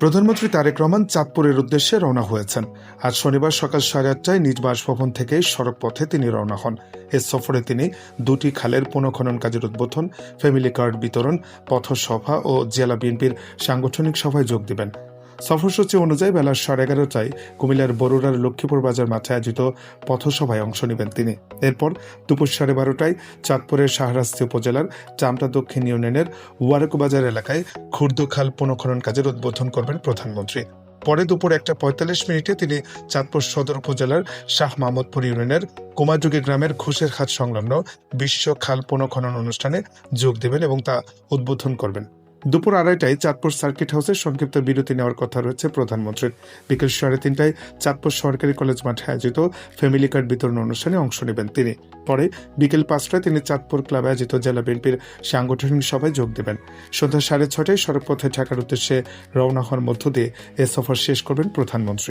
প্রধানমন্ত্রী তারেক রহমান চাঁদপুরের উদ্দেশ্যে রওনা হয়েছেন। আজ শনিবার সকাল 8:30টায় নিজ বাসভবন থেকে সড়ক পথে তিনি রওনা হন। এ সফরে তিনি দুটি খালের পুনঃখনন কাজের উদ্বোধন, ফ্যামিলি কার্ড বিতরণ, পথসভা ও জেলা বিএনপির সাংগঠনিক সভায় যোগ দেবেন। সফরসূচি অনুযায়ী বেলা 11:30টায় কুমিল্লার বরুড়ার লক্ষ্মীপুর বাজার মাঠে আয়োজিত পথসভায় অংশ নেবেন তিনি। এরপর দুপুর 12:30টায় চাঁদপুরের শাহরাস্তি উপজেলার চামটা দক্ষিণ ইউনিয়নের ওয়ারক বাজার এলাকায় খুর্দখাল পুনঃখনন কাজের উদ্বোধন করবেন প্রধানমন্ত্রী। পরে দুপুর 1:45 তিনি চাঁদপুর সদর উপজেলার শাহ মাহমুদপুর ইউনিয়নের কুমারযুগী গ্রামের ঘুষের খাত সংলগ্ন বিশ্ব খাল পুনঃখনন অনুষ্ঠানে যোগ দেবেন এবং তা উদ্বোধন করবেন। দুপুর 2:30টায় চাঁদপুর সার্কিট হাউসে সংক্ষিপ্ত বিরতি নেওয়ার কথা রয়েছে প্রধানমন্ত্রীর। বিকেল 3:30টায় চাঁদপুর সরকারি কলেজ মাঠে আয়োজিত ফ্যামিলি কার্ড বিতরণ অনুষ্ঠানে অংশ নেবেন তিনি। পরে বিকেল 5টায় তিনি চাঁদপুর ক্লাবে আয়োজিত জেলা বিএনপির সাংগঠনিক সভায় যোগ দেবেন। সন্ধ্যা 6:30টায় সড়কপথে ঢাকার উদ্দেশ্যে রওনা হওয়ার মধ্য দিয়ে এ সফর শেষ করবেন প্রধানমন্ত্রী।